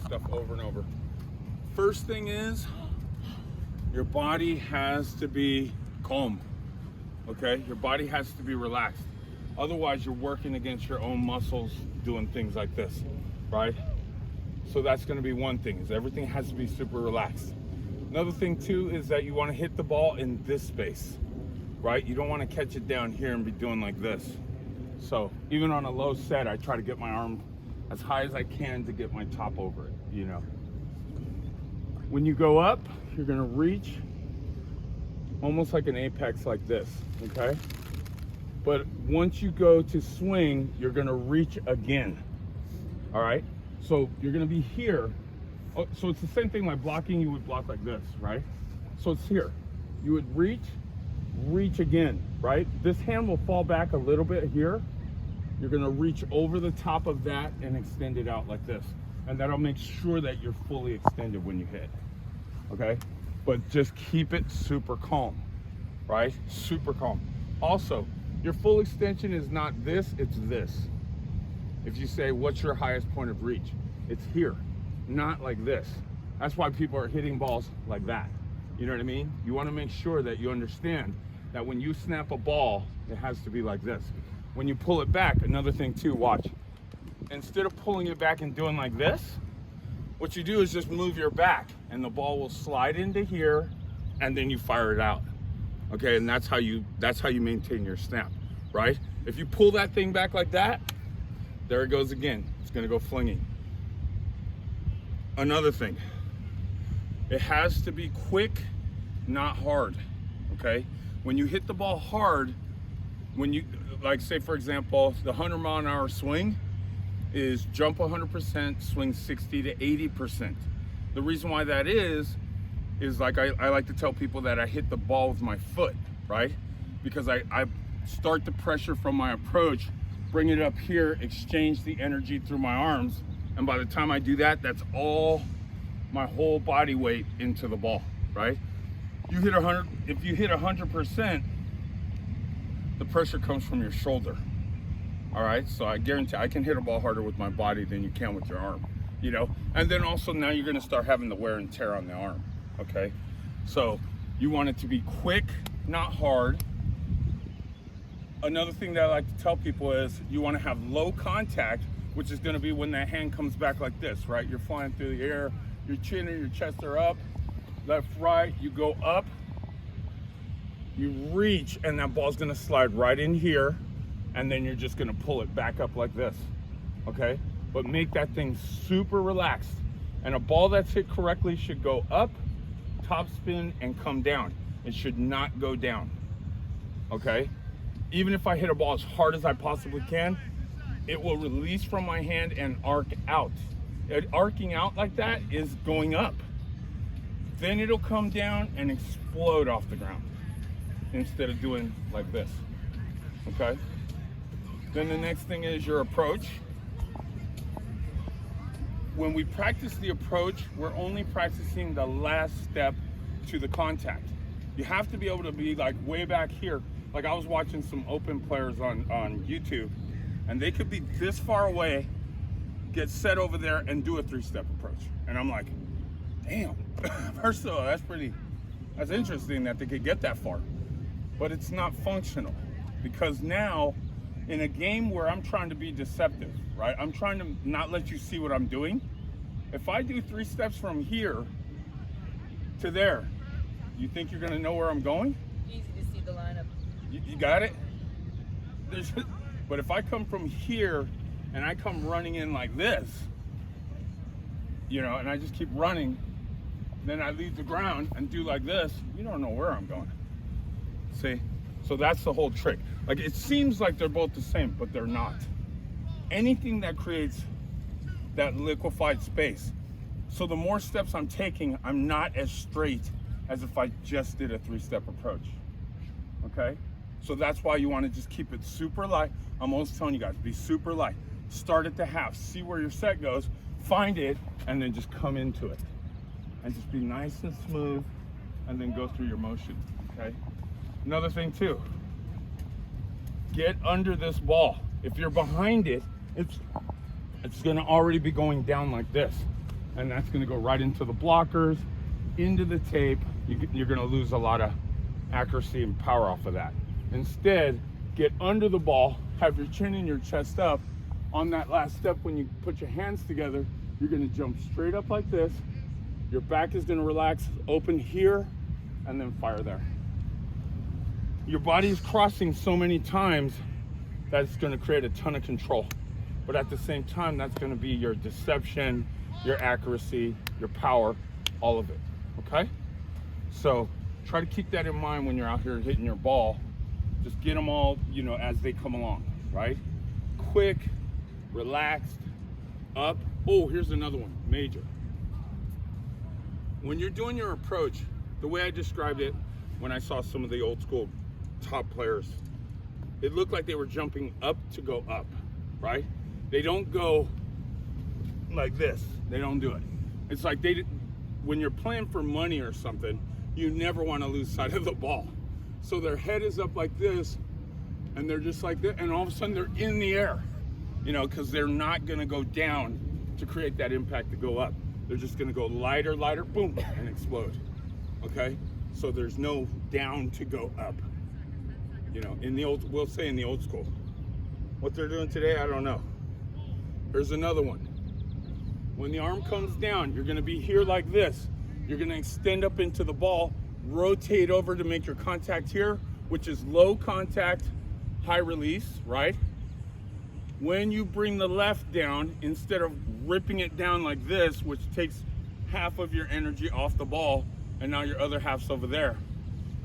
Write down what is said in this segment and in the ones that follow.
stuff over and over. First thing is, your body has to be calm, okay? Your body has to be relaxed. Otherwise, you're working against your own muscles doing things like this, right? So that's gonna be one thing, is everything has to be super relaxed. Another thing too is that you wanna hit the ball in this space, right? You don't wanna catch it down here and be doing like this. So even on a low set, I try to get my arm as high as I can to get my top over it, you know? When you go up, you're gonna reach almost like an apex like this, okay? But once you go to swing, you're gonna reach again, all right? So you're gonna be here. Oh, so it's the same thing like blocking, you would block like this, right? So it's here. You would reach again, right? This hand will fall back a little bit here. You're gonna reach over the top of that and extend it out like this. And that'll make sure that you're fully extended when you hit, okay? But just keep it super calm, right? Super calm. Also, your full extension is not this, it's this. If you say, what's your highest point of reach? It's here, not like this. That's why people are hitting balls like that. You know what I mean? You wanna make sure that you understand that when you snap a ball, it has to be like this. When you pull it back, another thing too, watch. Instead of pulling it back and doing like this, what you do is just move your back and the ball will slide into here and then you fire it out. Okay, and that's how you maintain your snap, right? If you pull that thing back like that, there it goes again. It's gonna go flinging. Another thing, it has to be quick, not hard, okay? When you hit the ball hard, when you, like say for example, the 100-mile-an-hour swing is jump 100%, swing 60 to 80%. The reason why that is like I like to tell people that I hit the ball with my foot, right? Because I start the pressure from my approach, bring it up here, exchange the energy through my arms, and by the time I do that, that's all my whole body weight into the ball, right? You hit 100, if you hit 100%, the pressure comes from your shoulder. All right, so I guarantee I can hit a ball harder with my body than you can with your arm, you know? And then also now you're gonna start having the wear and tear on the arm, okay? So you want it to be quick, not hard. Another thing that I like to tell people is you wanna have low contact, which is gonna be when that hand comes back like this, right? You're flying through the air, your chin and your chest are up, left, right, you go up, you reach, and that ball's gonna slide right in here, and then you're just gonna pull it back up like this, okay? But make that thing super relaxed. And a ball that's hit correctly should go up, top spin, and come down. It should not go down, okay? Even if I hit a ball as hard as I possibly can, it will release from my hand and arc out. Arcing out like that is going up. Then it'll come down and explode off the ground instead of doing like this, okay? Then the next thing is your approach. When we practice the approach, we're only practicing the last step to the contact. You have to be able to be like way back here. Like I was watching some open players on YouTube, and they could be this far away, get set over there and do a 3-step approach. And I'm like, damn, first of all, that's interesting that they could get that far, but it's not functional because now in a game where I'm trying to be deceptive, right? I'm trying to not let you see what I'm doing. If I do 3 steps from here to there, you think you're gonna know where I'm going? Easy to see the lineup. You got it? But if I come from here and I come running in like this, you know, and I just keep running, then I leave the ground and do like this, you don't know where I'm going. See? So that's the whole trick. Like it seems like they're both the same, but they're not. Anything that creates that liquefied space. So the more steps I'm taking, I'm not as straight as if I just did a 3-step approach, okay? So that's why you wanna just keep it super light. I'm always telling you guys, be super light. Start at the half, see where your set goes, find it, and then just come into it. And just be nice and smooth, and then go through your motion, okay? Another thing too, get under this ball. If you're behind it, it's gonna already be going down like this. and that's going to go right into the blockers, into the tape. You're going to lose a lot of accuracy and power off of that. Instead, get under the ball, have your chin and your chest up. On that last step, when you put your hands together, you're going to jump straight up like this. Your back is going to relax, open here, and then fire there. Your body is crossing so many times that it's going to create a ton of control. But at the same time, that's going to be your deception, your accuracy, your power, all of it, okay? So try to keep that in mind when you're out here hitting your ball. Just get them all, you know, as they come along, right? Quick, relaxed, up. Oh, here's another one, major. When you're doing your approach, the way I described it when I saw some of the old school top players, it looked like they were jumping up to go up, right? They don't go like this. They don't do it. It's like when you're playing for money or something, you never want to lose sight of the ball. So their head is up like this, and they're just like this, and all of a sudden they're in the air, you know, because they're not going to go down to create that impact to go up. They're just going to go lighter, lighter, boom, and explode, okay? So there's no down to go up. You know, we'll say in the old school. What they're doing today, I don't know. Here's another one. When the arm comes down, you're gonna be here like this. You're gonna extend up into the ball, rotate over to make your contact here, which is low contact, high release, right? When you bring the left down, instead of ripping it down like this, which takes half of your energy off the ball, and now your other half's over there.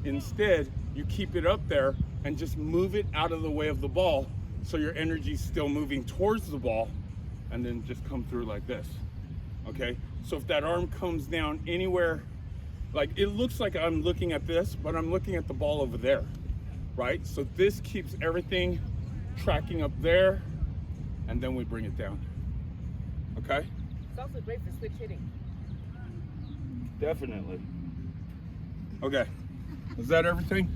Instead, you keep it up there and just move it out of the way of the ball so your energy's still moving towards the ball, and then just come through like this, okay? So if that arm comes down anywhere, like it looks like I'm looking at this, but I'm looking at the ball over there, right? So this keeps everything tracking up there, and then we bring it down, okay? It's also great for switch hitting. Definitely. Okay, is that everything?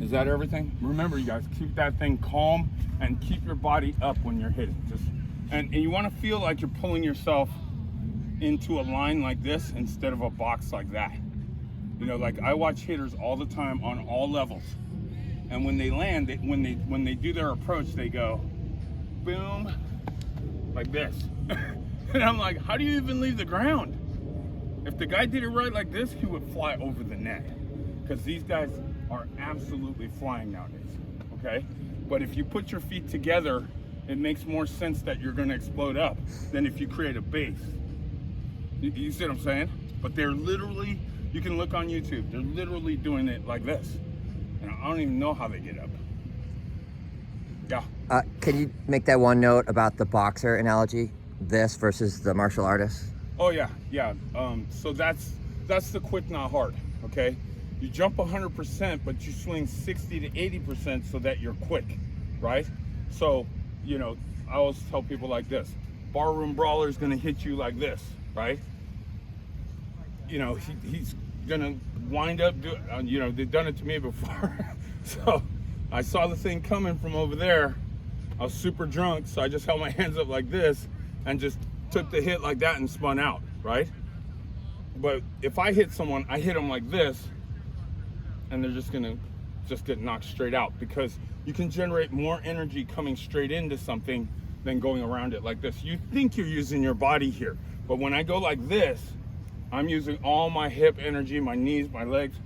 Is that everything? Remember, you guys, keep that thing calm and keep your body up when you're hitting. And you want to feel like you're pulling yourself into a line like this instead of a box like that. You know, like I watch hitters all the time on all levels, and when they land, when they do their approach, they go boom like this. And I'm like, how do you even leave the ground? If the guy did it right like this, he would fly over the net, because these guys are absolutely flying nowadays, okay? But if you put your feet together, it makes more sense that you're gonna explode up than if you create a base. You see what I'm saying? But they're literally, you can look on YouTube, they're literally doing it like this. And I don't even know how they get up. Yeah. Can you make that one note about the boxer analogy, this versus the martial artist? Oh yeah. So that's the quick, not hard, okay? You jump 100%, but you swing 60 to 80% so that you're quick, right? So, you know, I always tell people like this, barroom brawler is gonna hit you like this, right? You know, he's gonna wind up, you know, they've done it to me before. So I saw the thing coming from over there. I was super drunk, so I just held my hands up like this and just took the hit like that and spun out, right? But if I hit someone, I hit them like this, and they're just gonna get knocked straight out, because you can generate more energy coming straight into something than going around it like this. You think you're using your body here, but when I go like this, I'm using all my hip energy, my knees, my legs,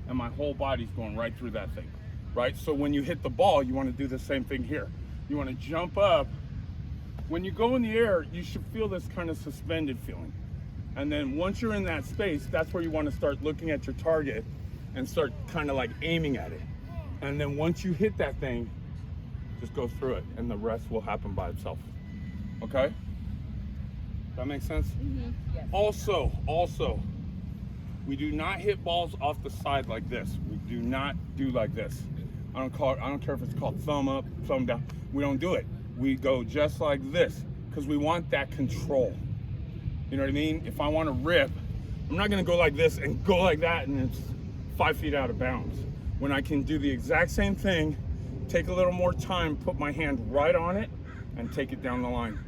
and my whole body's going right through that thing, right? So when you hit the ball, you want to do the same thing here. You want to jump up. When you go in the air, you should feel this kind of suspended feeling. And then once you're in that space, that's where you want to start looking at your target and start kind of like aiming at it. And then once you hit that thing, just go through it, and the rest will happen by itself. Okay? That makes sense? Mm-hmm. Yes. Also, we do not hit balls off the side like this. We do not do like this. I don't care if it's called thumb up, thumb down. We don't do it. We go just like this, because we want that control. You know what I mean? If I want to rip, I'm not gonna go like this and go like that and it's 5 feet out of bounds. When I can do the exact same thing, take a little more time, put my hand right on it, and take it down the line.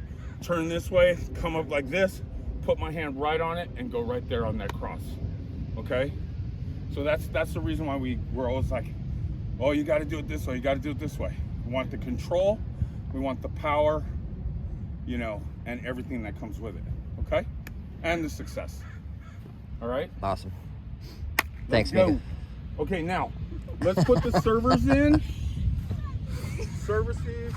turn this way, come up like this, put my hand right on it, and go right there on that cross. Okay? So that's the reason why we're always like, oh, you got to do it this way, you got to do it this way. We want the control, we want the power, you know, and everything that comes with it. Okay? And the success. All right? Awesome. Thanks, Let's go. Mika. Okay, now let's put the servers in. Services.